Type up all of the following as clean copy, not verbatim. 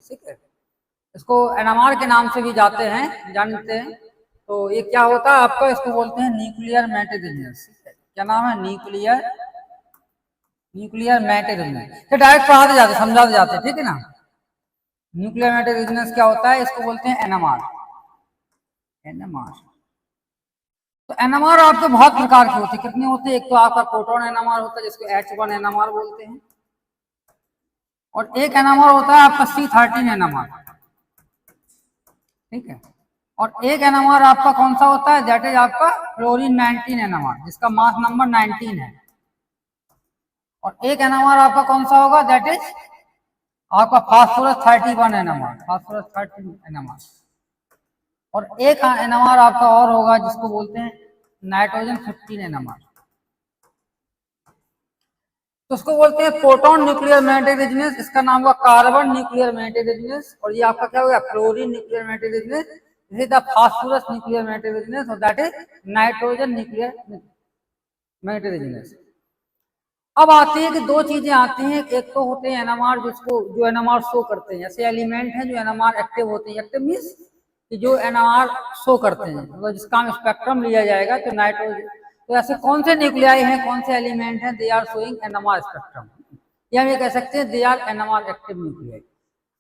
ठीक है, इसको एनएमआर के नाम से भी जानते हैं। तो ये क्या होता है आपका, इसको बोलते हैं न्यूक्लियर मेटारेजोनेंस। क्या नाम है? न्यूक्लियर मेटारेजोनेंस। तो डायरेक्ट पढ़ाते जाते, समझाते जाते, ठीक है ना। न्यूक्लियर मेटारेजोनेंस क्या होता है, इसको बोलते हैं एनएमआर। तो एनएमआर आपके बहुत प्रकार के होते हैं। कितने होते हैं? एक तो आपका प्रोटॉन एनएमआर होता है जिसको H1 एनएमआर बोलते हैं, और एक एनएमआर होता है आपका C13 एनएमआर, ठीक है। और एक एनएमआर आपका कौन सा होता है? दैट इज आपका फ्लोरीन 19 एनएमआर, जिसका मास नंबर 19 है। और एक एनएमआर आपका कौन सा होगा? दैट इज आपका फास्फोरस 31 एनएमआर। और एक एनएमआर आपका और होगा जिसको बोलते हैं नाइट्रोजन 15 एनएमआर। तो उसको बोलते हैं प्रोटॉन न्यूक्लियर मेटारेजोनेंस, इसका नाम हुआ कार्बन न्यूक्लियर मेटारेजोनेंस। और ये आपका क्या हो गया? Fluorine nuclear magnetic resonance, this is the phosphorus nuclear magnetic resonance, और that is nitrogen nuclear magnetic resonance. अब आती है कि दो चीजें आती हैं, एक तो होते हैं एनएमआर जो एनएमआर शो करते हैं, ऐसे एलिमेंट हैं जो एनएमआर एक्टिव होते हैं। एक्टिव मींस कि जो एनएमआर शो करते हैं, मतलब जिसका हम स्पेक्ट्रम लिया जाएगा तो नाइट्रोजन। तो ऐसे कौन से न्यूक्लियाई हैं, कौन से एलिमेंट हैं, they are showing NMR spectrum, या हम ये कह सकते हैं they are NMR active nuclei.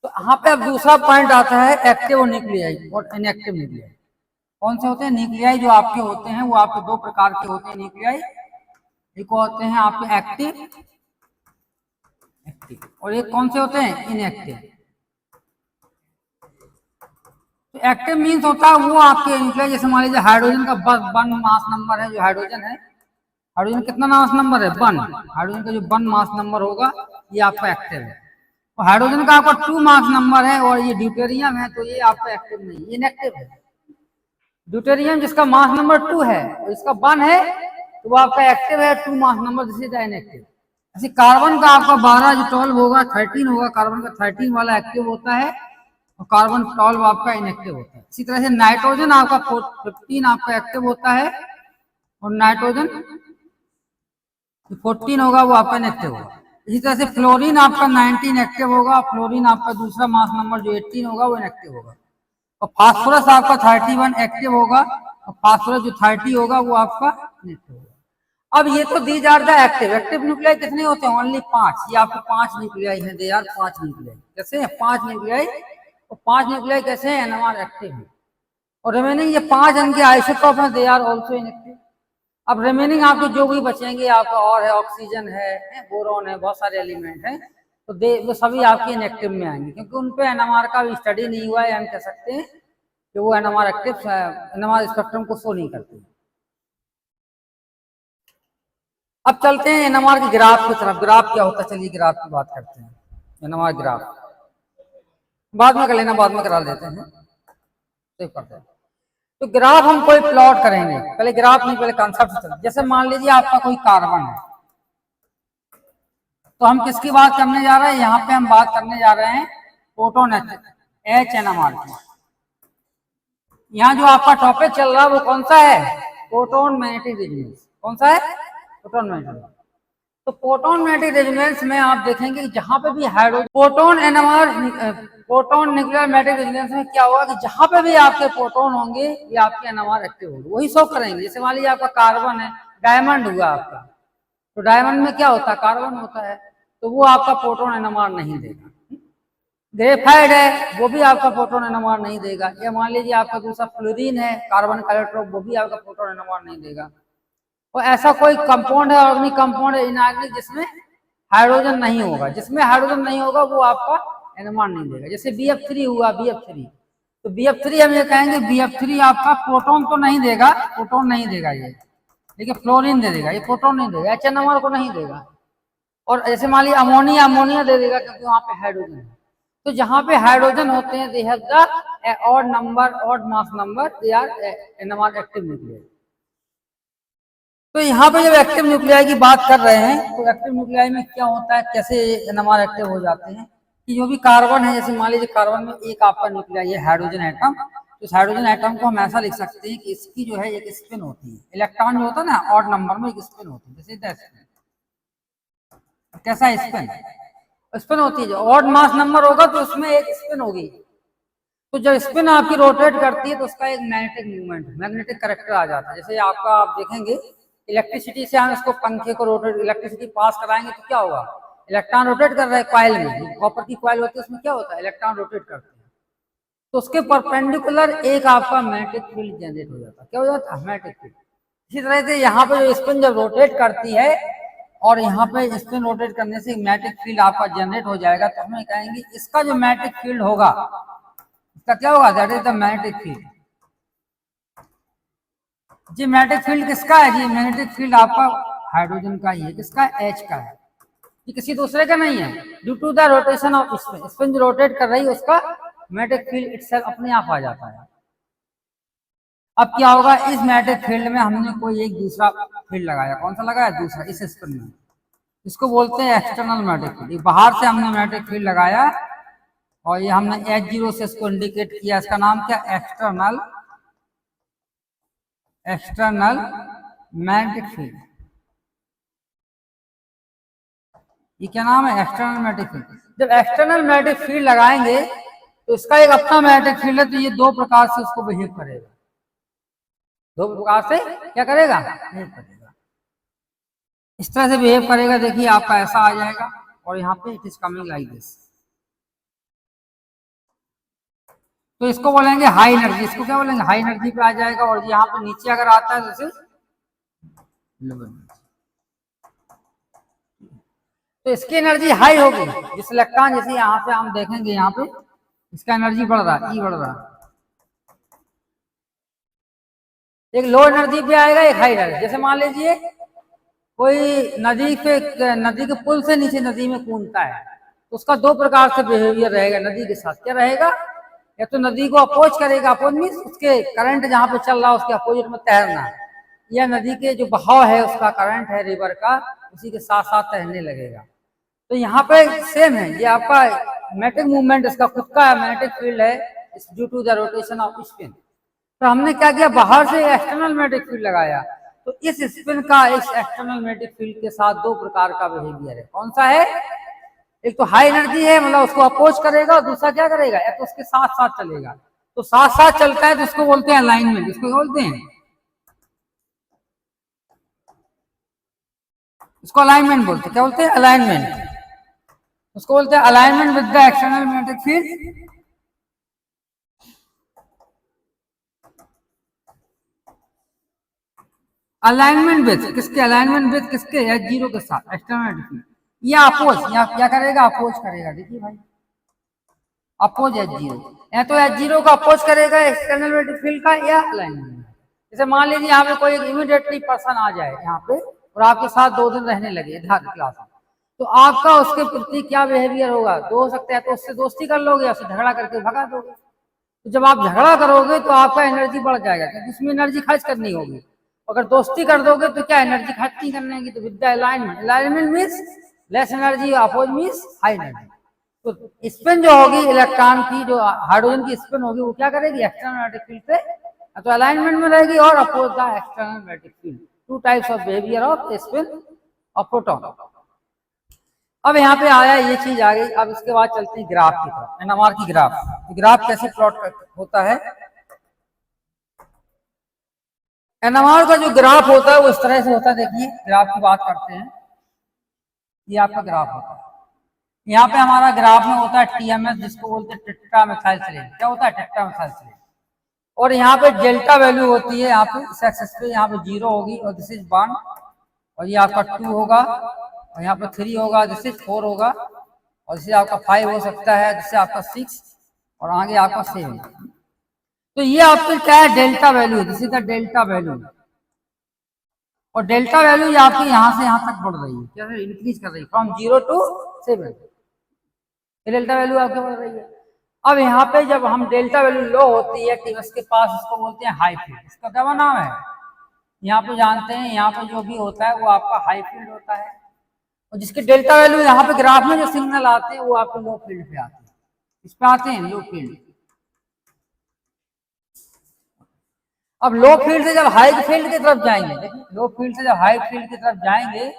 तो यहाँ पे अब दूसरा पॉइंट आता है एक्टिव न्यूक्लियाई और इनएक्टिव न्यूक्लियाई। कौन से होते हैं न्यूक्लियाई जो आपके होते हैं? वो आपके दो प्रकार के होते हैं न्यूक्लियाई। एक होते हैं आपके एक्टिव, और एक कौन से होते हैं? इनएक्टिव। तो एक्टिव मीन्स होता है वो आपके न्यूक्लियाई, जैसे मान लीजिए हाइड्रोजन का वन मास नंबर है, जो हाइड्रोजन है, हाइड्रोजन कितना मास नंबर है? 1। हाइड्रोजन का जो 1 मास नंबर होगा ये आपका एक्टिव है। और हाइड्रोजन का आपका 2 मास नंबर है और ये ड्यूटेरियम है, तो ये आपका एक्टिव नहीं, ये इनएक्टिव है। ड्यूटेरियम जिसका मास नंबर 2 है और इसका 1 है, तो वो आपका एक्टिव है, 2 mass number, this is inactive. ऐसे कार्बन का आपका 12 जो 12 होगा, 13 होगा, कार्बन का 13 वाला एक्टिव होता है और कार्बन 12 आपका इनएक्टिव होता है। इसी तरह से नाइट्रोजन आपका 15 आपका एक्टिव होता है और नाइट्रोजन 14 होगा वो आपका इनएक्टिव होगा। इसी तरह से फ्लोरीन आपका 19 एक्टिव होगा, फ्लोरीन आपका दूसरा मास नंबर जो 18 होगा वो इनएक्टिव होगा। और फास्फोरस आपका 31 एक्टिव होगा और फास्फोरस जो 30 होगा वो आपका इनएक्टिव होगा। अब ये तो these are the active. Active nuclei कितने होते हैं? ओनली 5। ये आपके 5 न्यूक्लियाई हैं, दे आर 5 न्यूक्लियाई। कैसे हैं? 5 न्यूक्लियाई। और 5 न्यूक्लियाई कैसे हैं? एनएमआर एक्टिव है। और रिमेनिंग ये 5 इनके आइसोटोप हैं, दे आर ऑल्सो इनएक्टिव। अब रिमेनिंग आपके जो भी बचेंगे आपका और है, ऑक्सीजन है, बोरॉन है, बहुत सारे एलिमेंट हैं, तो वो सभी आपके इनएक्टिव में आएंगे, क्योंकि उन पे एनएमआर का भी स्टडी नहीं हुआ है। हम कह सकते हैं कि वो एनएमआर एक्टिव, एनएमआर स्पेक्ट्रम को शो नहीं करते। अब चलते हैं एनएमआर के ग्राफ की तरफ। ग्राफ क्या होता है? चलिए ग्राफ की बात करते हैं। एनएमआर ग्राफ बाद में कर लेना, बाद में करा देते हैं, सेव करते हैं। तो ग्राफ हम कोई प्लॉट करेंगे, पहले ग्राफ नहीं, पहले कॉन्सेप्ट चलते। जैसे मान लीजिए आपका कोई कार्बन है, तो हम किसकी बात करने जा रहे हैं? यहाँ पे हम बात करने जा रहे हैं प्रोटॉन H एनएमआर की। यहाँ जो आपका टॉपिक चल रहा है वो कौन सा है? Proton magnetic resonance. कौन सा है? Proton magnetic resonance. तो प्रोटॉन मैग्नेटिक रेजोनेंस में आप देखेंगे कि जहां पे भी hydrogen proton NMR, proton nuclear magnetic resonance में क्या होगा कि जहां पे भी आपके प्रोटॉन होंगे ये आपके एनएमआर एक्टिव होंगे, वही शो करेंगे। जैसे मान लीजिए आपका कार्बन है, डायमंड हुआ आपका, तो डायमंड में क्या होता है? कार्बन होता है, तो वो आपका प्रोटॉन एनएमआर नहीं देगा। ग्रेफाइट है, वो भी आपका प्रोटॉन एनएमआर नहीं देगा। या मान लीजिए आपका दूसरा फ्लोरीन है, कार्बन का इलेक्ट्रॉन, वो भी आपका प्रोटॉन एनएमआर नहीं देगा। और ऐसा कोई कंपाउंड है, ऑर्गेनिक कंपाउंड है, इनऑर्गेनिक, जिसमें हाइड्रोजन नहीं होगा, जिसमें हाइड्रोजन नहीं होगा वो आपका एनएमआर नहीं देगा। जैसे BF3 हुआ, BF3, तो BF3 हम ये कहेंगे BF3 आपका प्रोटॉन तो नहीं देगा, प्रोटॉन नहीं देगा ये, लेकिन फ्लोरीन दे देगा, ये प्रोटॉन नहीं देगा, H एनएमआर को नहीं देगा। और जैसे मान लीजिए अमोनिया, अमोनिया दे देगा, क्योंकि वहां पे हाइड्रोजन है। तो जहां पे हाइड्रोजन होते हैं they have the odd number, odd mass number, they are NMR active nuclei. तो यहाँ पे जब एक्टिव न्यूक्लियाई की बात कर रहे हैं, तो एक्टिव न्यूक्लियाई में क्या होता है, कैसे एनएमआर एक्टिव हो जाते हैं, कि जो भी कार्बन है, जैसे मान लीजिए कार्बन में एक आपका न्यूक्लियाई है हाइड्रोजन एटम, तो इस हाइड्रोजन एटम को हम ऐसा लिख सकते हैं कि इसकी जो है एक स्पिन होती है, इलेक्ट्रॉन जो होता है ना ऑड नंबर में एक स्पिन होती है, जैसे स्पिन। कैसा स्पिन? स्पिन होती है, जो ऑड मास नंबर होगा तो उसमें एक स्पिन होगी। तो जब स्पिन आपकी रोटेट करती है तो उसका एक मैग्नेटिक मूवमेंट, मैग्नेटिक करैक्टर आ जाता है। जैसे आपका आप देखेंगे इलेक्ट्रिसिटी से हम इसको पंखे को रोटेट, इलेक्ट्रिसिटी पास कराएंगे तो क्या होगा, इलेक्ट्रॉन रोटेट कर रहा है कॉइल में, कॉपर की कॉइल होती है उसमें क्या होता है, इलेक्ट्रॉन रोटेट करते हैं, तो उसके परपेंडिकुलर एक आपका मैग्नेटिक फील्ड जनरेट हो जाता है। क्या हो जाता है, मैग्नेटिक फील्ड। इसी तरह से यहाँ पे जो स्पिन जब रोटेट करती है और यहाँ पे स्पिन रोटेट करने से मैग्नेटिक फील्ड आपका जनरेट हो जाएगा, तो हमें कहेंगे इसका जो मैग्नेटिक फील्ड होगा, इसका क्या होगा, that is the magnetic field. जी मैग्नेटिक फील्ड किसका है, जी मैग्नेटिक फील्ड आपका हाइड्रोजन का ही है। किसका, एच का है, ये किसी दूसरे का नहीं है। Due to the rotation of spin, spin जो रोटेट कर रही है उसका मैग्नेटिक फील्ड इटसेल्फ अपने आप आ जाता है। अब क्या होगा, इस मैग्नेटिक फील्ड में हमने कोई एक दूसरा फील्ड लगाया, कौन सा लगाया, दूसरा, इस स्पिन में, इसको बोलते हैं एक्सटर्नल मैग्नेटिक फील्ड। बाहर से हमने मैग्नेटिक फील्ड लगाया और ये हमने H0 से इसको इंडिकेट किया, इसका नाम क्या, एक्सटर्नल मैग्नेटिक फील्ड। ये क्या नाम है, एक्सटर्नल मैग्नेटिक फील्ड। जब एक्सटर्नल मैग्नेटिक फील्ड लगाएंगे तो इसका एक अपना मैग्नेटिक फील्ड है, तो ये दो प्रकार से उसको बिहेव करेगा, दो प्रकार से क्या करेगा, बिहेव करेगा। इस तरह से बिहेव करेगा, देखिए आपका ऐसा आ जाएगा और यहाँ पे it is coming like this, तो इसको बोलेंगे हाई एनर्जी, इसको क्या बोलेंगे, हाई एनर्जी पे आ जाएगा। और यहाँ पे नीचे अगर आता है जैसे लो एनर्जी, तो इसकी एनर्जी हाई होगी। जिस इलेक्ट्रॉन, जैसे यहाँ पे हम देखेंगे, यहाँ पे इसका एनर्जी बढ़ रहा है, ई बढ़ रहा है, एक लो एनर्जी पे आएगा, एक हाई एनर्जी। जैसे मान लीजिए कोई नदी के पुल से नीचे नदी में कूदता है, तो उसका दो प्रकार से बिहेवियर रहेगा नदी के साथ। क्या रहेगा, या तो नदी को अपोज करेगा, अपोज मीन्स उसके करंट जहाँ पे चल रहा है उसके अपोजिट में तैरना, या नदी के जो बहाव है उसका करंट है रिवर का, उसी के साथ साथ तैरने लगेगा। तो यहाँ पे सेम है, ये आपका मैग्नेटिक मूवमेंट, इसका खुद का मैग्नेटिक फील्ड है due to the rotation of spin. तो हमने क्या किया, बाहर से एक्सटर्नल मैग्नेटिक फील्ड लगाया, तो इस स्पिन का इस एक्सटर्नल मैग्नेटिक फील्ड के साथ दो प्रकार का बिहेवियर है। कौन सा है, एक तो हाई एनर्जी है, मतलब उसको अपोज करेगा, और दूसरा क्या करेगा, या तो उसके साथ साथ चलेगा। तो साथ साथ चलता है तो इसको बोलते हैं अलाइनमेंट। इसको बोलते हैं, इसको अलाइनमेंट बोलते हैं। क्या बोलते हैं, अलाइनमेंट। उसको बोलते हैं alignment with the external magnetic field. Alignment with किसके, अलाइनमेंट विद किसके, H0 के साथ, एक्सटर्नल मैग्नेटिक फील्ड। या अपोज, या क्या करेगा, अपोज करेगा। देखिए भाई, अपोज H0, या तो H0 का अपोज करेगा एक्सटर्नल मैग्नेटिक फील्ड का, या अलाइनमेंट। जैसे मान लीजिए यहाँ पे कोई इमीडिएटली पर्सन आ जाए यहाँ पे और आपके साथ 2 दिन रहने लगे क्लास में, तो आपका उसके प्रति क्या बिहेवियर होगा, दो हो सकते हैं, तो उससे दोस्ती कर लोगे या उससे झगड़ा करके भगा दोगे। तो जब आप झगड़ा करोगे तो आपका एनर्जी बढ़ जाएगा, क्योंकि उसमें एनर्जी खर्च करनी होगी। अगर दोस्ती कर दोगे तो क्या एनर्जी खर्च नहीं करने की। तो with the alignment, alignment means less energy, oppose means high energy. तो स्पिन जो होगी इलेक्ट्रॉन की, जो हाइड्रोजन की स्पिन होगी, वो क्या करेगी, एक्सटर्नल मैग्नेटिक फील्ड से तो अलाइनमेंट में रहेगी, और oppose the external magnetic field. Two types of behaviour of spin of proton. अब यहाँ पे आया, ये चीज आ गई। अब इसके बाद चलते हैं ग्राफ की तरफ, एनएमआर की ग्राफ। ग्राफ कैसे प्लॉट होता है, एनएमआर का जो ग्राफ होता है वो इस तरह से होता है। देखिए ग्राफ की बात करते हैं, ये आपका ग्राफ होता है। यहाँ पे हमारा ग्राफ में होता है टीएमएस, जिसको बोलते हैं टेट्रा मेथाइल सेलेन। क्या होता है, टेट्रा मेथाइल सेलेन। और यहाँ पे डेल्टा वैल्यू होती है, यहाँ पे इस एक्सिस पे यहाँ पे 0 होगी, और दिस इज 1, और ये आपका 2 होगा, और यहाँ पे 3 होगा, दिस इज 4 होगा, और जिससे आपका 5 हो सकता है, जिससे आपका 6, और आगे आपका 7। तो ये आपके क्या है, delta value, this is the delta value. और डेल्टा वैल्यू आपकी यहाँ से यहाँ तक बढ़ रही है, क्या इंक्रीज कर रही है, फ्रॉम 0 to 7। डेल्टा वैल्यू आपके बढ़ रही है। अब यहाँ पे जब हम डेल्टा वैल्यू लो होती है टीमस के पास, इसको बोलते हैं हाई फील्ड। इसका क्या नाम है, यहाँ पे जानते हैं, यहाँ पे जो भी होता है वो आपका हाई फील्ड होता है, और जिसके डेल्टा वैल्यू यहाँ पे ग्राफ में जो सिग्नल आते हैं वो आपके लो फील्ड पे आते हैं। इस पे आते हैं लो फील्ड। अब लो फील्ड से जब हाई फील्ड की तरफ जाएंगे, देखिए लो फील्ड से जब हाई फील्ड की तरफ जाएंगे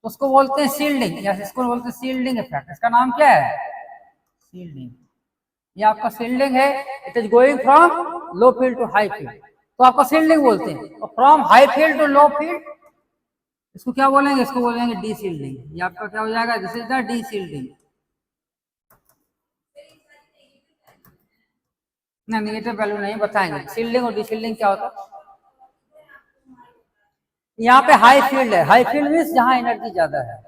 तो उसको बोलते हैं शील्डिंग, या इसको बोलते हैं शील्डिंग इफेक्ट। इसका नाम क्या है? शील्डिंग। ये आपका शील्डिंग है, it is going from low field to high field, तो आपका शील्डिंग बोलते हैं। और from high field to low field इसको क्या बोलेंगे? इसको बोलेंगे डी शील्डिंग। ये आपका क्या हो जाएगा? This is the D shielding. ना नेगेटिव वैल्यू नहीं बताएंगे। शील्डिंग और डी शील्डिंग क्या होता है? यहाँ पे हाई फील्ड है, हाई फील्ड मीन्स जहाँ एनर्जी ज्यादा है,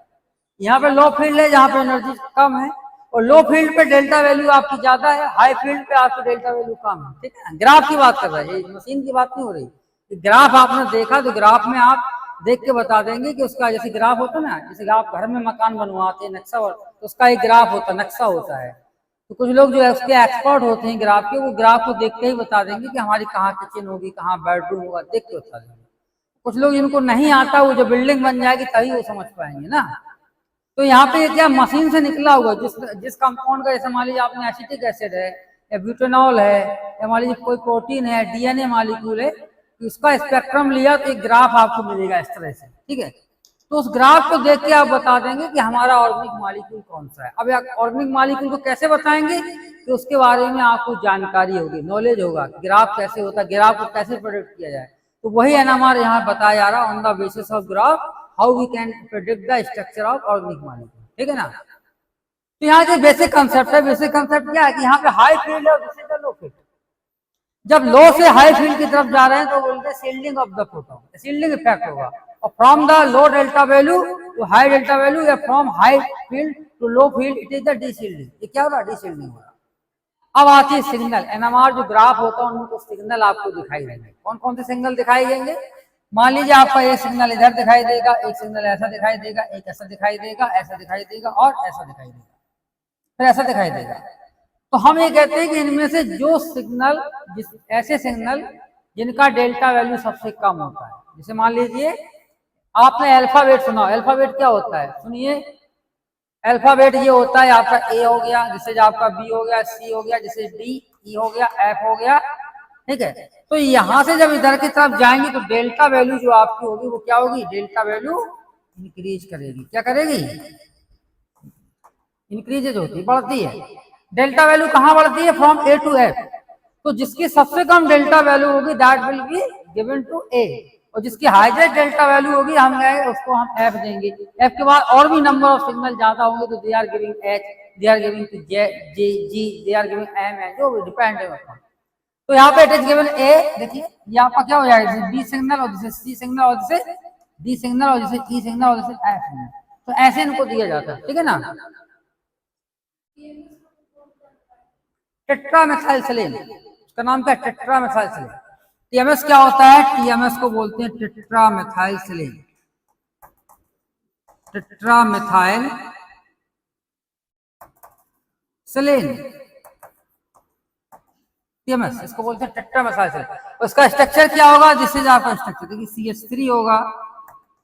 यहाँ पे लो फील्ड है जहाँ पे एनर्जी कम है, और लो फील्ड पे डेल्टा वैल्यू आपकी ज्यादा है, हाई फील्ड पे आपकी डेल्टा वैल्यू कम है। ठीक है, ग्राफ की बात कर रहे हैं, मशीन की बात नहीं हो रही। ग्राफ आपने देखा तो ग्राफ में आप देख के बता देंगे कि उसका जैसे ग्राफ होता है ना, जैसे आप घर में मकान बनवाते हैं नक्शा, तो उसका एक ग्राफ होता है, नक्शा होता है। तो कुछ लोग जो है उसके एक्सपर्ट होते हैं ग्राफ के, वो ग्राफ को देख के ही बता देंगे कि हमारी कहाँ किचन होगी, कहाँ बेडरूम होगा, देख के बता देंगे। कुछ लोग जिनको नहीं आता, वो जो बिल्डिंग बन जाएगी तभी वो समझ पाएंगे ना। तो यहाँ पे क्या मशीन से निकला होगा, जिस कंपाउंड का, जैसे मान लीजिए आपने एसिटिक एसिड है या ब्यूटेनॉल है, या मान लीजिए कोई प्रोटीन है, डीएनए मॉलिक्यूल है, तो इसका स्पेक्ट्रम लिया तो एक ग्राफ आपको मिलेगा इस तरह से। ठीक है, तो उस ग्राफ को देख के आप बता देंगे कि हमारा ऑर्गेनिक मॉलिक्यूल कौन सा है। अब ऑर्गेनिक मॉलिक्यूल को कैसे बताएंगे? कि उसके बारे में आपको जानकारी होगी, नॉलेज होगा, ग्राफ कैसे होता है, ग्राफ को कैसे प्रेडिक्ट किया जाए। तो वही एनएमआर यहाँ बताया जा रहा है, on the basis of graph how we can predict the structure of organic molecule. ठीक है ना। तो यहाँ जो बेसिक कंसेप्ट है, बेसिक कंसेप्ट क्या है कि यहाँ पे हाई फील्ड है और दूसरे का लो फील्ड। जब लो से हाई फील्ड की तरफ जा रहे हैं तो बोलते हैं shielding of the proton, shielding effect होगा। और from the low delta value to high delta value, या from high field to low field, it is the deshielding. ये क्या होगा? डी शील्डिंग होगा। अब आती है सिग्नल। एनएमआर जो ग्राफ होता है उनमें कुछ सिग्नल आपको दिखाई देंगे। कौन कौन से सिग्नल दिखाई देंगे? मान लीजिए आपका एक सिग्नल इधर दिखाई देगा, एक सिग्नल ऐसा दिखाई देगा, एक ऐसा दिखाई देगा, ऐसा दिखाई देगा और ऐसा दिखाई देगा, फिर ऐसा दिखाई देगा। तो हम ये कहते हैं कि इनमें से जो सिग्नल, ऐसे सिग्नल जिनका डेल्टा वैल्यू सबसे कम होता है, जैसे मान लीजिए आपने अल्फाबेट सुना। अल्फाबेट क्या होता है? सुनिए, अल्फाबेट ये होता है आपका ए हो गया, जैसे आपका बी हो गया, सी हो गया, जैसे डी, ई हो गया, एफ हो गया। ठीक है, तो यहां से जब इधर की तरफ जाएंगे तो डेल्टा वैल्यू जो आपकी होगी वो क्या होगी? डेल्टा वैल्यू इंक्रीज करेगी। क्या करेगी? इंक्रीज होती है, बढ़ती है। डेल्टा वैल्यू कहाँ बढ़ती है? From A to F. तो जिसकी सबसे कम डेल्टा वैल्यू होगी that will be given to A, और जिसकी हाईएस्ट डेल्टा वैल्यू होगी हम उसको हम एफ देंगे। एफ के बाद और भी नंबर ऑफ सिग्नल ज्यादा होंगे तो they are giving H, they are giving J, G, they are giving M, जो भी डिपेंड है। तो यहाँ पे इट इज गिवन ए। देखिए ये आपका क्या हो जाएगा? जैसे बी सिग्नल और जैसे सी सिग्नल और जैसे डी सिग्नल और जैसे ई सिग्नल और जैसे एफ सिग्नल। तो ऐसे इनको दिया जाता है। ठीक है ना। टेट्रामेथाइलसेलेन, उसका नाम क्या है? टेट्रामेथाइलसेलेन। टीएमएस क्या होता है? टीएमएस को बोलते हैं टेट्रामेथाइलसेलेन, टेट्रामेथाइल सेलेन, टीएमएस इसको बोलते हैं टेट्रामेथाइलसेलेन। उसका स्ट्रक्चर क्या होगा? जिससे आपका स्ट्रक्चर देखिए CH3 होगा,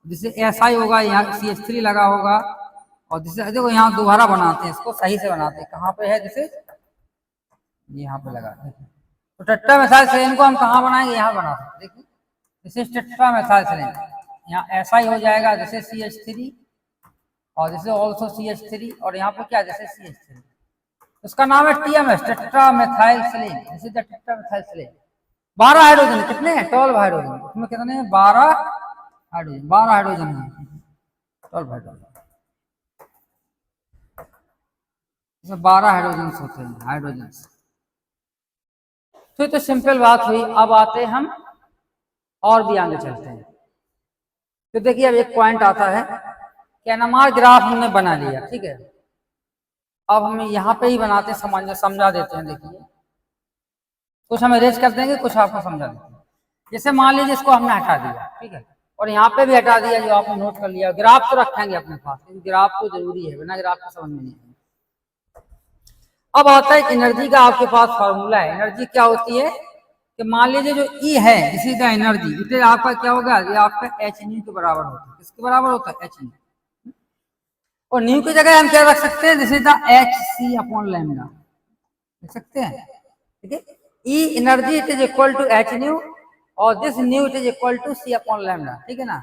जिससे SI होगा, यहाँ CH3 लगा होगा, और जिससे देखो यहाँ दोबारा बनाते हैं, इसको सही से बनाते हैं। कहाँ पे है? जैसे यहाँ पे लगा। तो टेट्रामेथाइलसेलेन को हम कहाँ बनाएंगे? यहाँ बना सकते। देखिए दिस इज टेट्रामेथाइलसेलेन, यहाँ SI हो जाएगा जैसे CH3, और जैसे ऑल्सो CH3, और यहाँ पे क्या? जैसे CH3। उसका नाम है TMS, tetramethylsilane. This is the tetramethylsilane. 12 hydrogen कितने हैं? 12 हाइड्रोजन। उसमें कितने हैं? 12 हाइड्रोजन, 12 हाइड्रोजन है, 12 हाइड्रोजन, 12 हाइड्रोजन होते हैं, हाइड्रोजन। तो सिंपल बात हुई। अब आते हैं हम और भी आगे चलते हैं। तो देखिए अब एक पॉइंट आता है कि एनएमआर ग्राफ हमने बना लिया। ठीक है, अब हम यहाँ पे ही बनाते समझा देते हैं। देखिए कुछ हम अरेंज कर देंगे, कुछ आपको समझा देते हैं। जैसे मान लीजिए इसको हमने हटा दिया, ठीक है, और यहाँ पे भी हटा दिया जो आपने नोट कर लिया। ग्राफ तो रखेंगे अपने पास, क्योंकि ग्राफ तो जरूरी है, बिना ग्राफ को समझ में नहीं। अब आता है एनर्जी का आपके पास फॉर्मूला है। एनर्जी क्या होती है कि मान लीजिए जो E है, this is the energy, it आपका क्या होगा? ये आपका h न्यू के बराबर होता है। किसके बराबर होता है? h nu. और न्यू की जगह हम क्या रख सकते हैं? This is the hc upon lambda, लिख सकते हैं। ठीक है, E energy it is equal to h nu, और this nu it is equal to c upon lambda. ठीक है ना।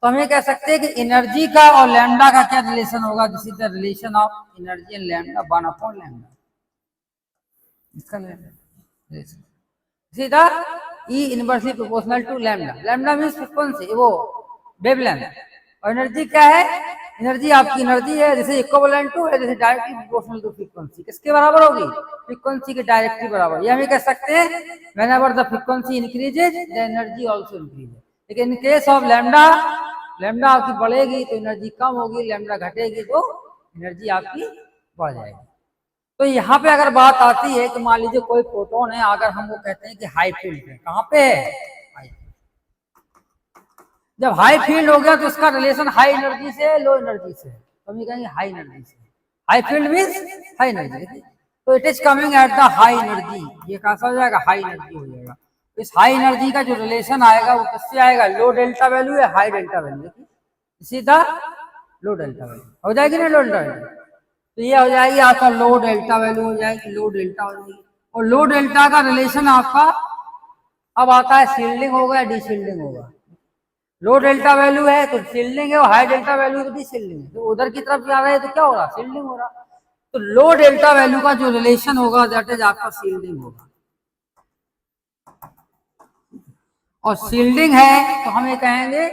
तो हम ये कह सकते हैं कि एनर्जी का और लैम्डा का क्या रिलेशन होगा, this is the relation of energy and lambda 1/λ, इसका रिलेशन सीधा E inversely proportional to lambda. Lambda means frequency, वो वेवलेंथ, और एनर्जी क्या है, एनर्जी आपकी एनर्जी है जैसे इक्विवेलेंट टू है, जैसे डायरेक्टली प्रोपोर्शनल टू फ्रीक्वेंसी, किसके बराबर होगी, फ्रीक्वेंसी के डायरेक्टली बराबर। ये हम कह सकते हैं whenever the frequency increases the energy also increases. लेकिन in case of lambda, lambda आपकी बढ़ेगी तो एनर्जी कम होगी, लैम्डा घटेगी तो एनर्जी आपकी बढ़ जाएगी। तो यहाँ पे अगर बात आती है कि मान लीजिए कोई प्रोटॉन है, अगर हम वो कहते हैं कि हाई फील्ड है, कहाँ पे है, जब हाई फील्ड हो गया तो उसका रिलेशन हाई एनर्जी से लो एनर्जी से, तो हम ये कहेंगे हाई एनर्जी से। High field means high energy, तो it is coming at the high energy, ये कैसा हो जाएगा, हाई एनर्जी हो जाएगा। इस हाई एनर्जी का जो रिलेशन आएगा वो किससे आएगा, लो डेल्टा वैल्यू या हाई डेल्टा वैल्यू, सीधा लो डेल्टा वैल्यू हो जाएगी ना, लो डेल्टा वैल्यू, तो ये हो जाएगी आपका लो डेल्टा वैल्यू हो जाएगी, लो डेल्टा हो जाएगी। और लो डेल्टा का रिलेशन आपका अब आता है शील्डिंग होगा, डी शील्डिंग होगा। लो डेल्टा वैल्यू है तो शील्डिंग है, और हाई डेल्टा वैल्यू तो डी शील्डिंग है, तो उधर की तरफ जा रहा है तो क्या हो रहा, शील्डिंग हो रहा। तो लो डेल्टा वैल्यू का जो रिलेशन होगा दैट इज आपका शील्डिंग होगा, और शील्डिंग है तो हम ये कहेंगे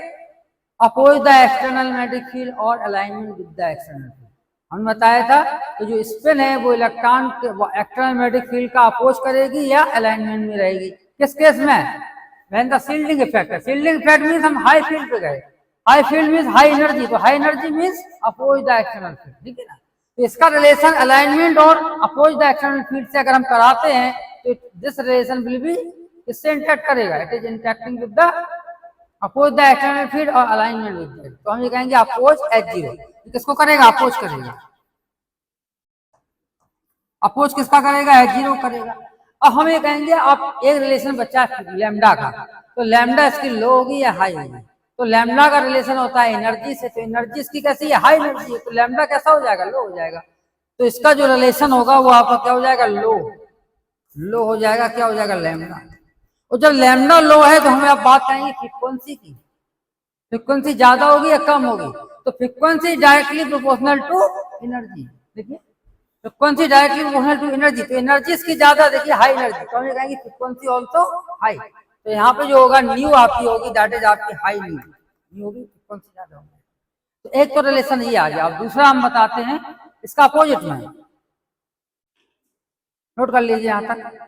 oppose the external magnetic field और alignment with the external field. हमने बताया था तो जो स्पिन है वो इलेक्ट्रॉन एक्सटर्नल मैग्नेटिक फील्ड का अपोज करेगी या अलाइनमेंट में रहेगी, किस केस में, व्हेन द शील्डिंग इफेक्ट है। शील्डिंग इफेक्ट मींस हम हाई फील्ड पे गए, high field means high energy, तो high energy means oppose the external field, ठीक है ना। तो इसका रिलेशन अलाइनमेंट और अपोज द एक्सटर्नल फील्ड से अगर हम कराते हैं तो दिस रिलेशन विल बी, इससे इंटरेक्ट करेगा, it is interacting with the oppose the external field और अलाइनमेंट विद दैट, तो हम ये कहेंगे अपोज H0, किसको करेगा, अपोज करेगा, अपोज किसका करेगा, H0 करेगा। अब हम ये कहेंगे आप एक रिलेशन बच्चा लैम्डा का, तो लैम्डा इसकी लो होगी या हाई होगी, तो लैम्डा का रिलेशन होता है एनर्जी से, तो एनर्जी इसकी कैसी है, हाई एनर्जी है, तो लैम्डा कैसा हो जाएगा, लो हो जाएगा। तो इसका जो रिलेशन होगा वो आपका क्या हो जाएगा, लो, लो हो जाएगा, क्या हो जाएगा, लैम्डा। और जब लैम्डा लो है तो हमें अब बात करेंगे फ्रीक्वेंसी की, फ्रीक्वेंसी ज्यादा होगी या कम होगी, तो frequency directly proportional to energy, देखिए frequency directly proportional to energy, तो एनर्जी इसकी ज्यादा, देखिए हाई एनर्जी, तो हम कहेंगे फ्रीक्वेंसी ऑल्सो हाई, तो यहाँ पे जो होगा न्यू आपकी होगी दैट इज आपकी हाई न्यू, न्यू होगी, फ्रीक्वेंसी ज्यादा होगी। तो एक तो रिलेशन ये आ गया। अब दूसरा हम बताते हैं इसका अपोजिट में, नोट कर लीजिए यहाँ तक,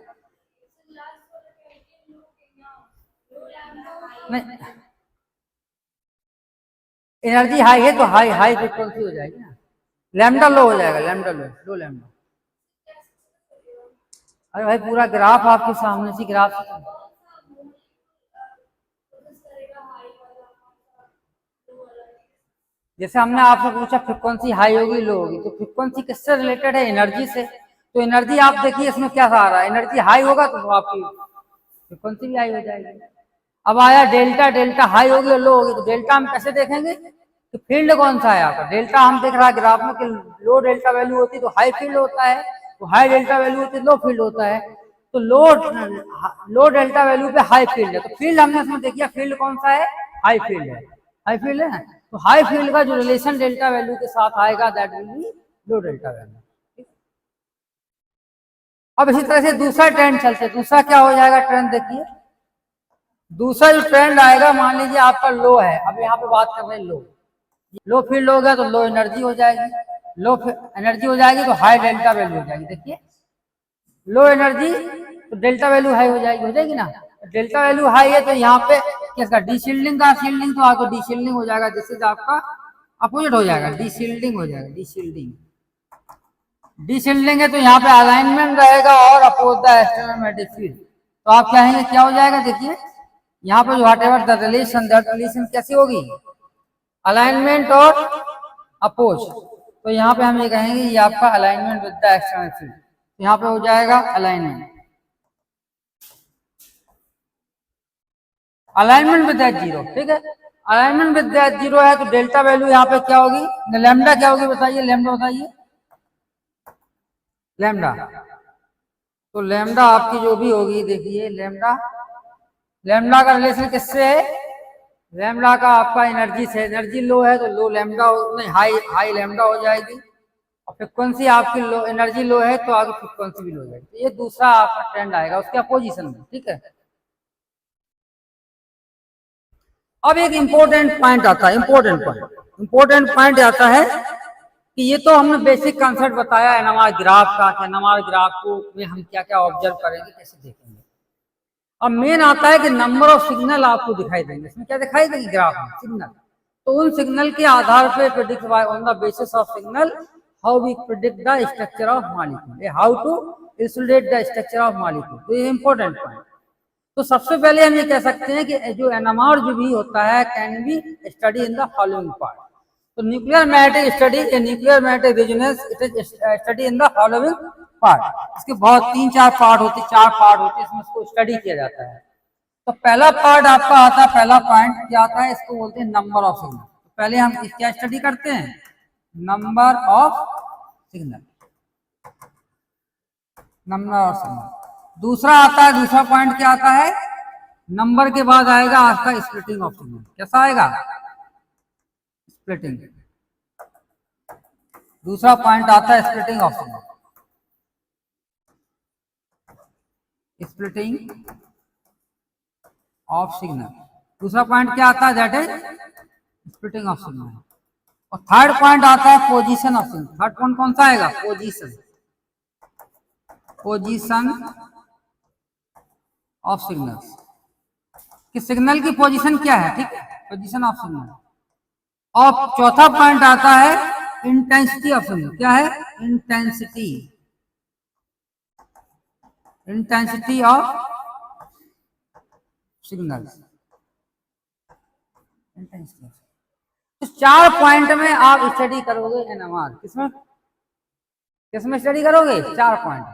नहीं एनर्जी हाई है तो हाई हाई फ्रीक्वेंसी हो जाएगी ना, लैम्डा लो हो जाएगा, लैम्डा लो, लो लैम्डा। अरे भाई पूरा ग्राफ आपके सामने से, ग्राफ जैसे हमने आपसे पूछा फ्रीक्वेंसी हाई होगी लो होगी, तो फ्रीक्वेंसी किससे रिलेटेड है, एनर्जी से, तो एनर्जी आप देखिए इसमें क्या आ रहा है, एनर्जी हाई होगा तो आपकी फ्रीक्वेंसी भी हाई हो जाएगी। अब आया डेल्टा, डेल्टा हाई होगी और लो होगी, तो डेल्टा हम कैसे देखेंगे कि फील्ड कौन सा है आपका, डेल्टा हम देख रहा है ग्राफ में कि लो डेल्टा वैल्यू होती है तो हाई फील्ड होता है, तो हाई डेल्टा वैल्यू होती है लो फील्ड होता है, तो लो डेल्टा वैल्यू पे हाई फील्ड है, तो फील्ड हमने इसमें देखिए फील्ड कौन सा है, हाई फील्ड है, हाई फील्ड है, तो हाई फील्ड का जो रिलेशन डेल्टा वैल्यू के साथ आएगा that will B low delta value. अब इसी तरह से दूसरा ट्रेंड चलते, दूसरा क्या हो जाएगा ट्रेंड, देखिए दूसरा जो ट्रेंड आएगा, मान लीजिए आपका लो है, अब यहाँ पे बात कर रहे हैं लो, लो फील्ड हो गया तो लो एनर्जी हो जाएगी, लो एनर्जी हो जाएगी तो हाई डेल्टा वैल्यू हो जाएगी, देखिए लो एनर्जी तो डेल्टा वैल्यू हाई हो जाएगी ना, डेल्टा वैल्यू हाई है तो यहाँ पे किसका, डी शील्डिंग का, शील्डिंग तो आपको डी शील्डिंग हो जाएगा, जिससे आपका अपोजिट हो जाएगा, डी शील्डिंग हो जाएगा, डी शील्डिंग, डी शील्डिंग है तो यहाँ पे अलाइनमेंट रहेगा और oppose the external magnetic field, तो आप कहेंगे क्या हो जाएगा, देखिए यहाँ पे whatever the relation, that relation कैसी होगी, अलाइनमेंट और अपोज, तो यहाँ पे हम ये कहेंगे ये आपका alignment with the external field, यहाँ पे हो जाएगा अलाइनमेंट, अलाइनमेंट विद H0, ठीक है, अलाइनमेंट विद H0 है तो डेल्टा वैल्यू यहाँ पे क्या होगी, लैम्डा क्या होगी बताइए, लैम्डा बताइए, लैम्डा, तो लैम्डा आपकी जो भी होगी देखिए लैम्डा, लैम्डा का रिलेशन किससे है, लैम्डा का आपका एनर्जी से एनर्जी लो है तो लो लैम्डा नहीं हाई हाई लैम्डा हो जाएगी, और फ्रिक्वेंसी आपकी लो एनर्जी लो है तो आगे फ्रिक्वेंसी भी लो हो जाएगी। ये दूसरा आपका ट्रेंड आएगा उसके अपोजिशन में, ठीक है। अब एक इंपॉर्टेंट पॉइंट आता है, इंपॉर्टेंट पॉइंट आता है कि ये तो हमने बेसिक कॉन्सेप्ट बताया एनएमआर ग्राफ का, एनएमआर ग्राफ को में हम क्या क्या ऑब्जर्व करेंगे, कैसे देखेंगे। अब मेन आता है कि नंबर ऑफ सिग्नल आपको दिखाई देंगे, इसमें क्या दिखाई देंगे ग्राफ में सिग्नल, तो उन सिग्नल के आधार पे predict by on the basis of signal how we predict the structure of molecule, how to illustrate the structure of molecule. तो ये इंपॉर्टेंट पॉइंट। तो सबसे पहले हम ये कह सकते हैं कि जो एनएमआर जो भी होता है can be study in the following part. तो nuclear magnetic study, nuclear magnetic resonance it is study in the following part. इसके बहुत 3-4 पार्ट होते, 4 पार्ट होते हैं, इसमें इसको स्टडी किया जाता है। तो पहला पार्ट आपका आता है, पहला पॉइंट क्या आता है, इसको बोलते हैं नंबर ऑफ सिग्नल। तो पहले हम क्या स्टडी करते हैं, number of signal, number of signal. दूसरा आता है, दूसरा पॉइंट क्या आता है, नंबर के बाद आएगा आपका स्प्लिटिंग ऑफ सिग्नल। कैसा आएगा, स्प्लिटिंग। दूसरा पॉइंट आता है splitting of signal, splitting of signal. दूसरा पॉइंट क्या आता है, that is splitting of signal. और थर्ड पॉइंट आता है position of signal. Third point कौन सा आएगा, पोजीशन, पोजीशन ऑफ सिग्नल्स, कि सिग्नल की पोजीशन क्या है, ठीक है, पोजीशन ऑफ सिग्नल। और चौथा पॉइंट आता है इंटेंसिटी ऑफ सिग्नल। क्या है, intensity, intensity of signals, intensity. तो 4 पॉइंट में आप स्टडी करोगे एनएमआर, किसमें किसमें स्टडी करोगे, 4 पॉइंट।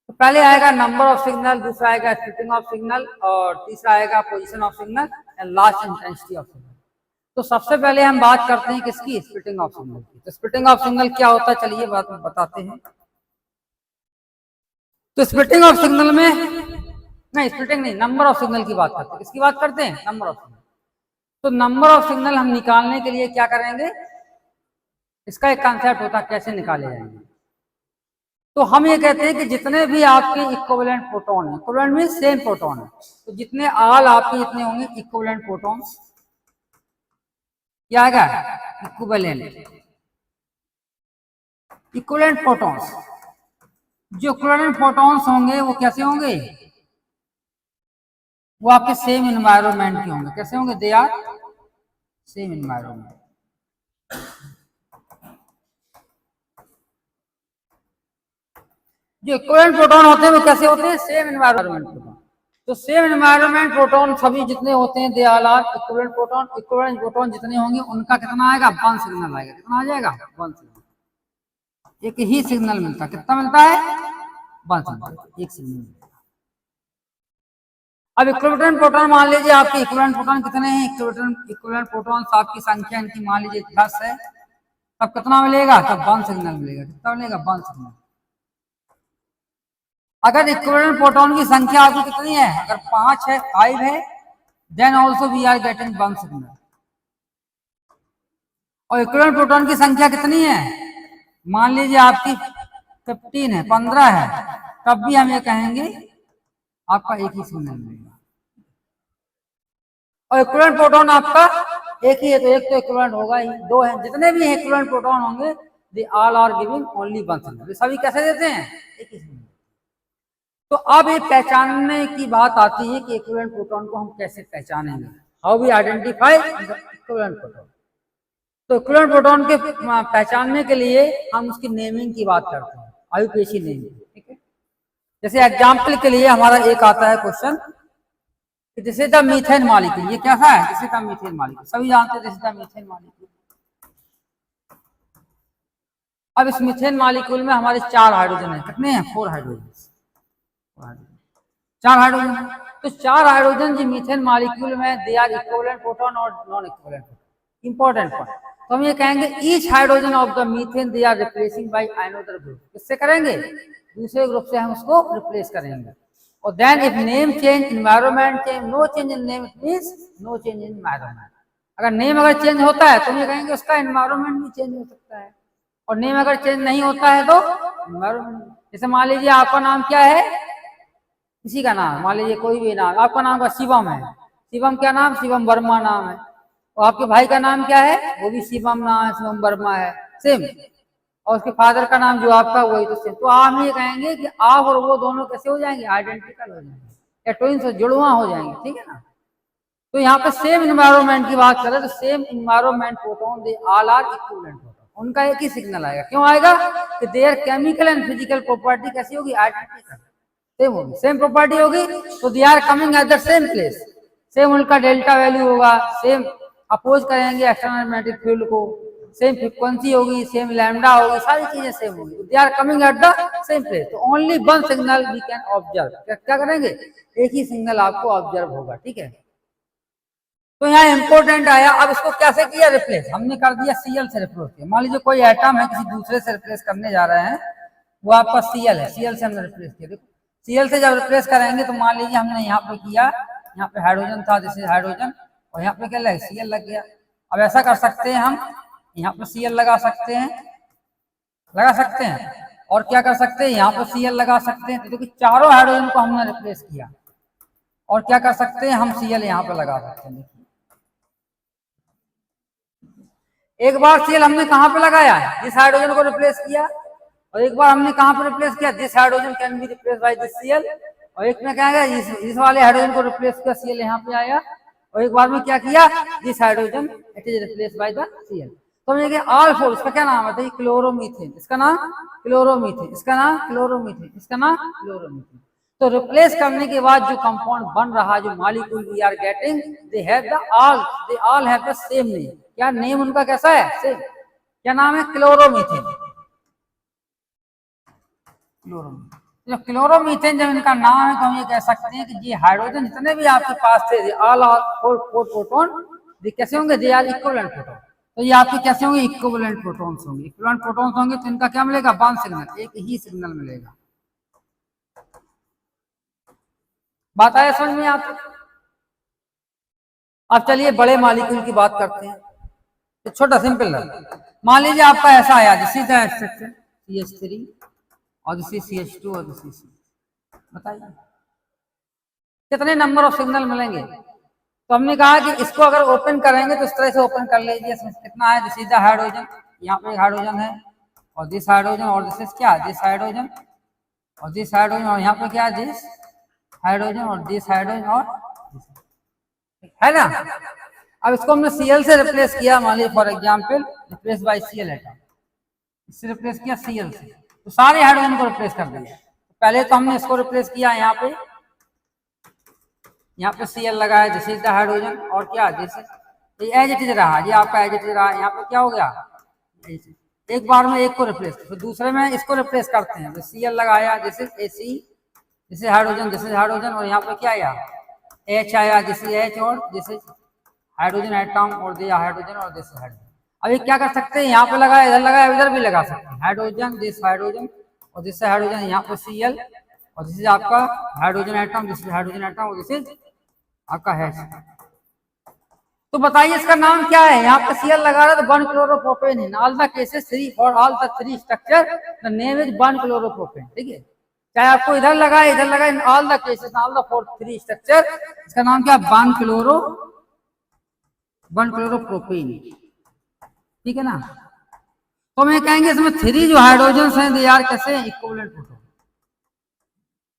तो पहले आएगा नंबर ऑफ सिग्नल, दूसरा आएगा स्प्लिटिंग ऑफ सिग्नल, और तीसरा आएगा position of signal, and last intensity of signal. तो सबसे पहले हम बात करते हैं किसकी, स्प्लिटिंग ऑफ सिग्नल की। तो स्प्लिटिंग ऑफ सिग्नल क्या होता है, चलिए बात में बताते हैं। तो स्प्लिटिंग ऑफ सिग्नल में, नहीं स्प्लिटिंग नहीं, नंबर ऑफ सिग्नल की बात करते हैं। किसकी बात करते हैं, नंबर ऑफ सिग्नल। तो नंबर ऑफ सिग्नल हम निकालने के लिए क्या करेंगे, इसका एक कॉन्सेप्ट होता है कैसे निकाले जाएंगे। तो हम ये कहते हैं कि जितने भी आपके इक्विवेलेंट प्रोटॉन है, इक्विवेलेंट मींस सेम प्रोटॉन है, तो जितने ऑल आपके जितने होंगे इक्विवेलेंट प्रोटॉन्स, क्या आएगा, इक्विवेलेंट, इक्विवेलेंट प्रोटॉन्स। जो इक्विवेलेंट प्रोटॉन्स होंगे वो कैसे होंगे, वो आपके सेम एनवायरनमेंट के होंगे। कैसे होंगे, दे आर सेम एनवायरनमेंट। जो इक्विवेलेंट प्रोटॉन होते हैं वो कैसे होते हैं, सेम एनवायरनमेंट प्रोटॉन। तो सेम एनवायरनमेंट प्रोटॉन सभी जितने होते हैं they are equivalent proton. Equivalent proton जितने होंगे उनका कितना आएगा, 1 सिग्नल आएगा। कितना आ जाएगा, 1 सिग्नल। एक ही सिग्नल मिलता है, कितना मिलता है, 1 सिग्नल, एक सिग्नल मिलता है। अब इक्विवेलेंट प्रोटॉन मान लीजिए आपके इक्विवेलेंट प्रोटॉन कितने हैं, इक्विवेलेंट प्रोटॉन आपकी संख्या इनकी मान लीजिए 10 है, तब कितना मिलेगा, तब 1 सिग्नल मिलेगा। कितना मिलेगा, 1 सिग्नल। अगर इक्विवेलेंट प्रोटॉन की संख्या आपकी कितनी है, अगर 5 है, 5 है, then also we are getting 1 signal. और इक्विवेलेंट प्रोटॉन की संख्या कितनी है, मान लीजिए आपकी 15 है, 15 है, तब भी हम ये कहेंगे आपका एक ही सिग्नल मिलेगा। और इक्विवेलेंट प्रोटॉन आपका एक ही है, तो एक तो इक्विवेलेंट होगा ही, 2 है, जितने भी इक्विवेलेंट प्रोटॉन होंगे they all are giving only 1 signal. सभी कैसे देते हैं, एक ही सिग्नल। तो अब ये पहचानने की बात आती है कि इक्विवेलेंट प्रोटॉन को हम कैसे पहचानेंगे, how we identify equivalent proton. तो इक्विवेलेंट प्रोटॉन के पहचानने के लिए हम उसकी नेमिंग की बात करते हैं, आयुपेशी नेमिंग, ठीक है। जैसे एग्जाम्पल के लिए हमारा एक आता है question, this is the methane molecule. ये क्या है, this is the methane molecule, सभी जानते हैं this is the methane molecule. अब इस मीथेन मॉलिक्यूल में हमारे 4 हाइड्रोजन है, कितने हैं, 4 हाइड्रोजन, 4 हाइड्रोजन। तो 4 हाइड्रोजन जो मीथेन मॉलिक्यूल में दे आर इक्विवेलेंट प्रोटॉन और non equivalent proton. Important point, तो हम ये कहेंगे each hydrogen of the methane they are replacing by another group. किससे करेंगे, दूसरे ग्रुप से हम उसको रिप्लेस करेंगे। और then if name change, environment change, no change in name it means no change in environment. अगर नेम अगर चेंज होता है तो ये कहेंगे उसका इन्वायरमेंट भी चेंज हो सकता है, और नेम अगर चेंज नहीं होता है तो इन्वायरमेंट। जैसे मान लीजिए आपका नाम क्या है, किसी का नाम मान लीजिए कोई भी नाम, आपका नाम का शिवम है, शिवम क्या नाम, शिवम वर्मा नाम है, और आपके भाई का नाम क्या है, वो भी शिवम नाम है, शिवम वर्मा है, सेम, और उसके फादर का नाम जो आपका वही तो सेम। तो आप ये कहेंगे कि आप और वो दोनों कैसे हो जाएंगे, आइडेंटिकल हो जाएंगे, या ट्विन्स जुड़वा हो जाएंगे, ठीक है ना। तो यहाँ पे सेम इन्वायरमेंट की बात करें तो same environment proton they all are equivalent proton, उनका एक ही सिग्नल आएगा। क्यों आएगा कि their chemical and physical property कैसी होगी, आइडेंटिकल, सेम होगी, सेम प्रॉपर्टी होगी, तो they are coming at the same place, same उनका डेल्टा वैल्यू होगा, सेम अपोज करेंगे एक्सटर्नल मैग्नेटिक फील्ड को, सेम फ्रीक्वेंसी होगी, सेम लैम्डा होगी, सारी चीजें सेम होगी, they are coming at the same place. तो only one signal we can observe, क्या करेंगे, एक ही सिग्नल आपको ऑब्जर्व होगा, ठीक है। तो यहाँ इंपॉर्टेंट आया, अब इसको कैसे किया रिप्लेस, हमने कर दिया सीएल से रिप्लेस किया। मान लीजिए कोई एटम है किसी दूसरे से रिप्लेस करने जा रहे हैं, वो आपका सीएल है, सीएल से हमने रिप्लेस किया। देखो सीएल से जब रिप्लेस करेंगे तो मान लीजिए हमने यहाँ पे किया, यहाँ पे हाइड्रोजन था, जैसे हाइड्रोजन, और यहाँ पे क्या लगा, सीएल लग गया। अब ऐसा कर सकते हैं हम, यहाँ पे सीएल लगा सकते हैं, और क्या कर सकते हैं, यहाँ पे सीएल लगा सकते हैं। क्योंकि चारों हाइड्रोजन को हमने रिप्लेस किया, और क्या कर सकते हैं हम, सीएल यहाँ पे लगा सकते हैं। एक बार सीएल हमने कहाँ पे लगाया, जिस हाइड्रोजन को रिप्लेस किया, और एक बार हमने कहाँ पे रिप्लेस किया, this hydrogen can be replace by this CL, और एक में क्या गया, इस वाले हाइड्रोजन को रिप्लेस किया, सीएल यहाँ पे आया, और एक बार में क्या किया, this hydrogen it is replace by the CL. तो ये ऑल फोर, इसका क्या नाम है, क्लोरोमीथेन, इसका नाम क्लोरोमीथेन, इसका नाम क्लोरोमीथेन, इसका नाम क्लोरोमीथेन। तो रिप्लेस करने के बाद जो कंपाउंड बन रहा है, जो molecule we are getting, they all have the same name. क्या नेम उनका कैसा है, सेम, क्या नाम है, क्लोरोमीथेन। क्लोरोमीथेन जब इनका नाम है तो हम ये कह सकते हैं कि ये हाइड्रोजन जितने भी आपके पास थे, ऑल फोर प्रोटॉन कैसे होंगे, दे आर इक्विवेलेंट प्रोटॉन। तो ये आपके कैसे होंगे, इक्विवेलेंट प्रोटॉन्स होंगे, इक्विवेलेंट प्रोटॉन्स होंगे, तो इनका क्या मिलेगा, वन सिग्नल, एक ही सिग्नल मिलेगा। बात आया समझ में आपको। अब चलिए बड़े मॉलिक्यूल की बात करते हैं, तो छोटा सिंपल है। मान लीजिए आपका ऐसा आया, this is the structure CH3, और दिस इज CH2, और दिस इज, बताइए कितने नंबर ऑफ सिग्नल मिलेंगे। तो हमने कहा कि इसको अगर ओपन करेंगे तो इस तरह से ओपन कर लीजिए, इसमें कितना है, दिस इज द हाइड्रोजन, यहाँ पे हाइड्रोजन है, और दिस हाइड्रोजन, और दिस इज क्या, दिस हाइड्रोजन, और दिस हाइड्रोजन, और यहाँ पे क्या है, दिस हाइड्रोजन, और दिस हाइड्रोजन, और है ना। अब इसको हमने सीएल से रिप्लेस किया, मान लीजिए for example replace by CL atom, इससे रिप्लेस किया सीएल से, तो सारे हाइड्रोजन को रिप्लेस कर दिया। पहले तो हमने इसको रिप्लेस किया, यहाँ पे सीएल लगाया, दिस इज द हाइड्रोजन, और क्या, जैसे एज इट इज रहा, ये आपका एज इट इज रहा, यहाँ पे क्या हो गया, एक बार में एक को रिप्लेस, फिर दूसरे में इसको रिप्लेस करते हैं, तो सीएल लगाया, this is AC, this is hydrogen, this is hydrogen, और यहाँ पे क्या आया, H आया, दिस इज H, और दिस इज हाइड्रोजन एटम, और दिया हाइड्रोजन, और दिस हाइड्रोजन। अभी क्या कर सकते हैं, यहाँ पे लगाया, इधर लगाया, इधर भी लगा सकते हैं, हाइड्रोजन, दिस हाइड्रोजन, और दिस हाइड्रोजन, यहाँ पे Cl, और दिस इज आपका hydrogen atom, this is hydrogen atom, और दिस इज आपका H। तो बताइए इसका नाम क्या है, यहाँ पे Cl लगा रहा है तो 1-chloropropan। In all the cases 3 for all the 3 structure the name is 1-chloropropan, ठीक है। चाहे आपको इधर लगा, इधर लगा, in all the cases, all the 3 structure, इसका नाम क्या, 1-chloropropan, ठीक है ना। तो मैं कहेंगे इसमें 3 जो हाइड्रोजन हैं दे आर कैसे, इक्विवेलेंट प्रोटॉन,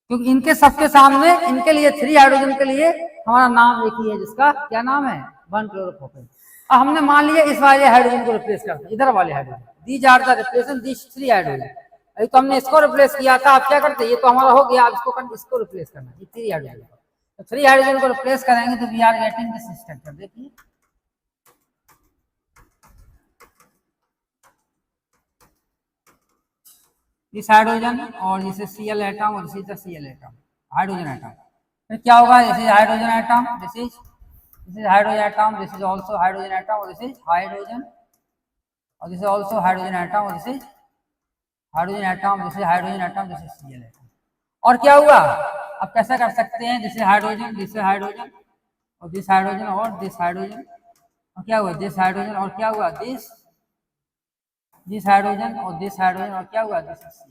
क्योंकि इनके सबके सामने, इनके लिए 3 हाइड्रोजन के लिए हमारा नाम एक ही है, जिसका क्या नाम है, 1-chloropropan। अब हमने मान लिया इस वाले हाइड्रोजन को रिप्लेस करते हैं, इधर वाले hydrogen, these are the replacement this 3 hydrogen. अभी तो हमने इसको रिप्लेस किया था, आप क्या करते, ये तो हमारा हो गया, अब इसको रिप्लेस करना, ये 3 हाइड्रोजन, तो 3 हाइड्रोजन को रिप्लेस करेंगे तो we are getting this structure. देखिए दिस हाइड्रोजन, और दिस इज Cl एटम, और this is the Cl atom, hydrogen atom. फिर क्या होगा, this is hydrogen atom, this is hydrogen atom, this is also hydrogen atom, और this is hydrogen, और this is also hydrogen atom, और this is hydrogen atom, this is hydrogen atom, this is Cl atom. और क्या हुआ, अब कैसा कर सकते हैं, जैसे हाइड्रोजन और दिस हाइड्रोजन और दिस हाइड्रोजन, और क्या हुआ दिस हाइड्रोजन और क्या हुआ दिस हाइड्रोजन और दिस हाइड्रोजन और क्या हुआ दिस।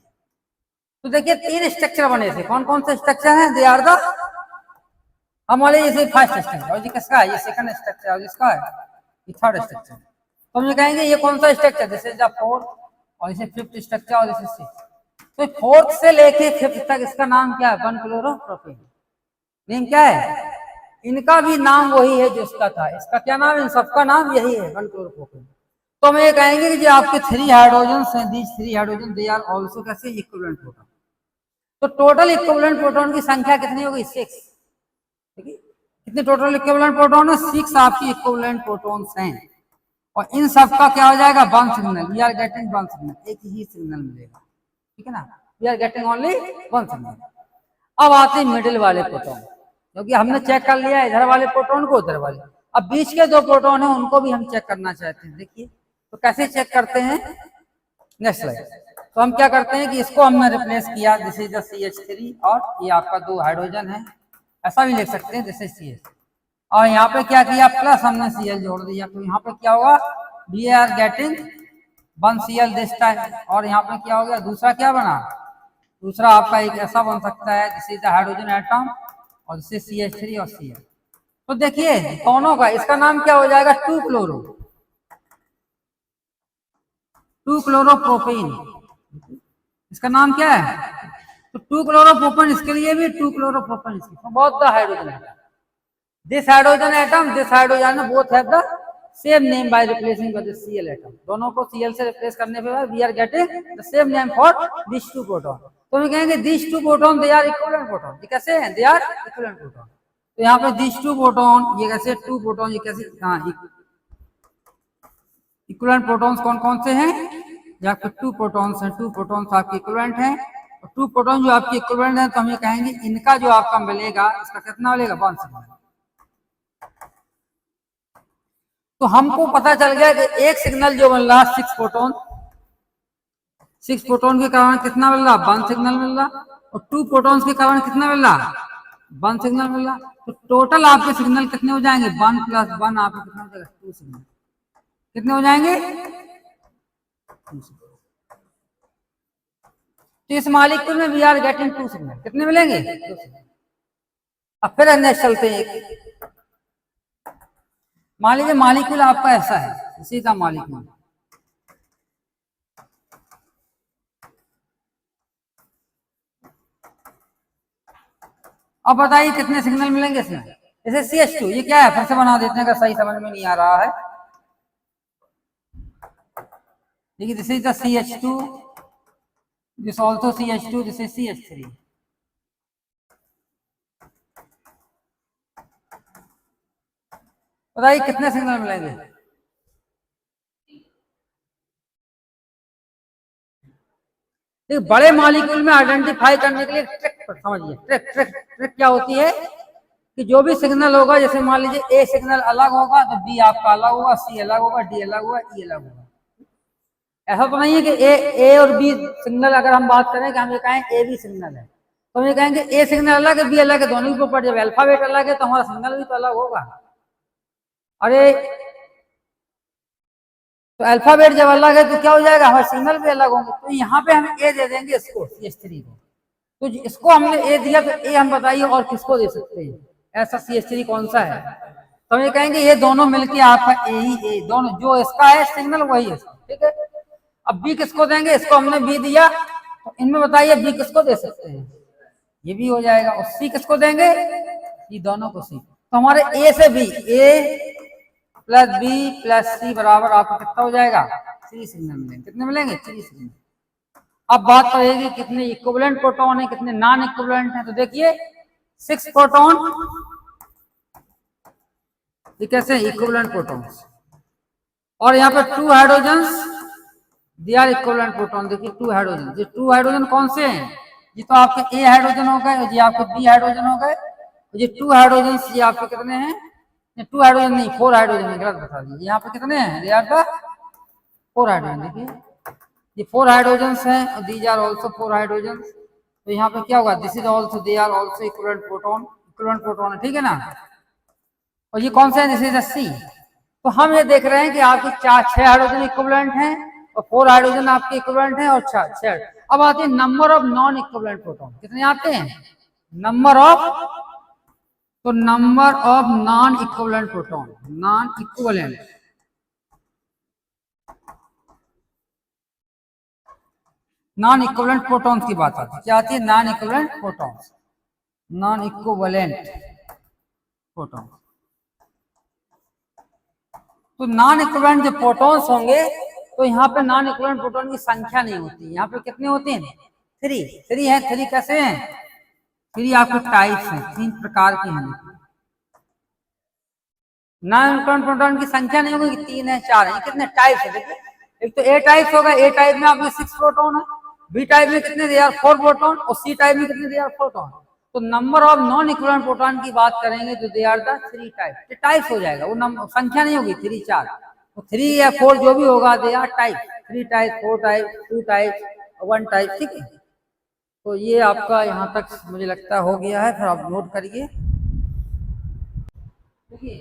तो देखिए 3 स्ट्रक्चर बने थे। कौन कौन से स्ट्रक्चर हैं? दे आर द हमारे ये फर्स्ट स्ट्रक्चर, और ये किसका है? ये सेकंड स्ट्रक्चर, और इसका है ये थर्ड स्ट्रक्चर। तो हम ये कहेंगे ये कौन सा structure? This is the fourth, और इसे फिफ्थ स्ट्रक्चर, और दिस इज सिक्स्थ। तो फोर्थ से लेके फिफ्थ तक इसका नाम क्या है? 1-क्लोरोप्रोपेन। नेम क्या है? इनका भी नाम वही है जो इसका था। इसका क्या नाम है? इन सबका नाम यही है, 1-क्लोरोप्रोपेन। तो हम ये कहेंगे कि जो आपके 3 हाइड्रोजन हैं, these 3 hydrogen they are also कैसे इक्विवेलेंट प्रोटॉन। तो टोटल इक्विवेलेंट प्रोटॉन की संख्या कितनी होगी? 6। ठीक है, कितने टोटल इक्विवेलेंट प्रोटॉन है? 6 आपकी इक्विवेलेंट प्रोटॉन्स हैं, और इन सब का क्या हो जाएगा? 1 signal. We are getting 1 signal, एक ही सिग्नल मिलेगा। ठीक है ना, we are getting only 1 signal. अब आते हैं मिडिल वाले प्रोटॉन, क्योंकि हमने चेक कर लिया इधर वाले प्रोटॉन को, उधर वाले। अब बीच के 2 प्रोटॉन है उनको भी हम चेक करना चाहते हैं। देखिए तो कैसे चेक करते हैं? Next slide. तो हम क्या करते हैं कि इसको हमने रिप्लेस किया, दिस इज द CH3, और ये आपका 2 हाइड्रोजन है, ऐसा भी लिख सकते हैं, दिस इज CH। और यहाँ पे क्या किया? प्लस हमने Cl जोड़ दिया। तो यहाँ पे क्या होगा? We are getting 1 Cl this time. और यहाँ पे क्या हो गया? दूसरा क्या बना? दूसरा आपका एक ऐसा बन सकता है, this is the hydrogen atom, और दिस इज CH3 और Cl। तो देखिए दोनों का इसका नाम क्या हो जाएगा? 2-क्लोरोप्रोपेन। इसका नाम क्या है? तो 2-क्लोरोप्रोपेन, इसके लिए भी 2-क्लोरोप्रोपेन। इसके बहुत the hydrogen atom, this hydrogen both have the same name by replacing with Cl atom. दोनों को Cl से रिप्लेस करने पे we are getting the same name for this 2 proton. तो हम कहेंगे this 2 proton they are equivalent proton. ये कैसे हैं? They are equivalent proton. तो यहाँ पे दिस 2 प्रोटॉन, ये कैसे 2 प्रोटॉन, ये कैसे, हाँ इक्विवेलेंट प्रोटॉन्स कौन कौन से हैं? जो आपके 2 प्रोटॉन्स हैं, 2 प्रोटॉन्स आपके इक्विवेलेंट हैं, और 2 प्रोटॉन जो आपके इक्विवेलेंट हैं, तो हम ये कहेंगे इनका जो आपका मिलेगा, इसका कितना मिलेगा? 1 सिग्नल। तो हमको पता चल गया कि एक सिग्नल जो मिल रहा 6 प्रोटॉन के कारण कितना मिल रहा? 1 सिग्नल मिल रहा, और 2 प्रोटॉन्स के कारण कितना मिल रहा? 1 सिग्नल मिल रहा। तो टोटल आपके सिग्नल कितने हो जाएंगे? 1 + 1 आपको कितना हो जाएगा? 2 सिग्नल। कितने हो जाएंगे? 2 सिग्नल। तो इस मॉलिक्यूल में वी आर गेटिंग 2 सिग्नल। कितने मिलेंगे? 2 सिग्नल। अब फिर नेक्स्ट चलते हैं। मान लीजिए मॉलिक्यूल आपका ऐसा है, इसी का मॉलिक्यूल, अब बताइए कितने सिग्नल मिलेंगे इसमें? जैसे CH2, ये क्या है? फिर से बना देते हैं अगर सही समझ में नहीं आ रहा है। देखिए this is the CH2, this also CH2, this is CH3। बताइए कितने सिग्नल मिलेंगे? एक बड़े मॉलिक्यूल में आइडेंटिफाई करने के लिए ट्रिक समझिए। ट्रिक क्या होती है कि जो भी सिग्नल होगा, जैसे मान लीजिए A सिग्नल अलग होगा तो B आपका अलग होगा, C अलग होगा, D अलग होगा, E अलग होगा। ऐसा तो नहीं है कि A और B सिग्नल, अगर हम बात करें कि हम ये कहें A B सिग्नल है, तो हम ये कहेंगे A सिग्नल अलग है, B अलग है, दोनों के ऊपर जब अल्फाबेट अलग है तो हमारा सिग्नल भी तो अलग होगा। अरे तो अल्फाबेट जब अलग है तो क्या हो जाएगा? हमारे सिग्नल भी अलग होंगे। तो यहाँ पे हम A दे देंगे इसको, CH3 को। तो इसको हमने A दिया, तो A हम बताइए और किसको दे सकते हैं? ऐसा CH3 कौन सा है? तो हम ये कहेंगे ये दोनों मिलके आपका A ही A, दोनों जो इसका है सिग्नल वही है। ठीक है, अब B किसको देंगे? इसको हमने B दिया, तो इनमें बताइए B किसको दे सकते हैं? ये भी हो जाएगा। और C किसको देंगे? ये दोनों को C। तो हमारे A से B, A + B + C बराबर आपको कितना हो जाएगा? 3 सिग्नल मिलेंगे। कितने मिलेंगे? 3 सिग्नल। अब बात करेगी कितने इक्विवेलेंट प्रोटॉन है, कितने नॉन इक्विवेलेंट है। तो देखिए 6 प्रोटॉन, ये कैसे इक्विवेलेंट प्रोटॉन्स, और यहाँ पे 2 hydrogens, they are equivalent proton. देखिए 2 हाइड्रोजन, ये 2 हाइड्रोजन कौन से हैं? ये तो आपके A हाइड्रोजन हो गए, ये आपके B हाइड्रोजन हो गए, ये 2 हाइड्रोजन, ये आपके कितने हैं? 2 हाइड्रोजन नहीं, 4 हाइड्रोजन, गलत बता दिए। यहाँ पे कितने हैं? They are the 4 hydrogen. देखिए ये 4 हाइड्रोजन हैं, और दीज आर ऑल्सो 4 हाइड्रोजन। तो यहाँ पे क्या होगा, this is also, they are also equivalent proton है, ठीक है ना। और ये कौन सा है, दिस इज सी। तो हम ये देख रहे हैं कि आपके 6 हाइड्रोजन इक्विवेलेंट हैं और 4 हाइड्रोजन आपके इक्विवेलेंट हैं और 6। अब आते हैं number of non equivalent proton, कितने आते हैं, नंबर ऑफ, तो number of non equivalent proton, non equivalent protons की बात आती है, क्या आती है, non equivalent protons, non equivalent proton. तो नॉन इक्विवेलेंट जो प्रोटॉन्स होंगे, तो यहाँ पे नॉन इक्विवेलेंट प्रोटॉन की संख्या नहीं होती, यहाँ पे कितने होते हैं, 3 है। 3 कैसे हैं, 3 आपके टाइप्स हैं, 3 प्रकार के हैं। नॉन इक्विवेलेंट प्रोटॉन की संख्या नहीं होगी 3 है 4 है, कितने टाइप्स है, देखिए एक तो ए टाइप होगा, ए टाइप में आपके 6 प्रोटॉन है, बी टाइप में कितने, दे आर 4 प्रोटॉन, और सी टाइप में कितने, दे आर 4 प्रोटॉन। तो number of non equivalent proton की बात करेंगे तो they are the 3 type, types हो जाएगा, वो नंबर संख्या नहीं होगी 3 4, तो 3 या 4 जो भी होगा they are type, 3 type, 4 type, 2 type, 1 type, ठीक है। तो ये आपका यहाँ तक मुझे लगता हो गया है, फिर आप नोट करिए। देखिए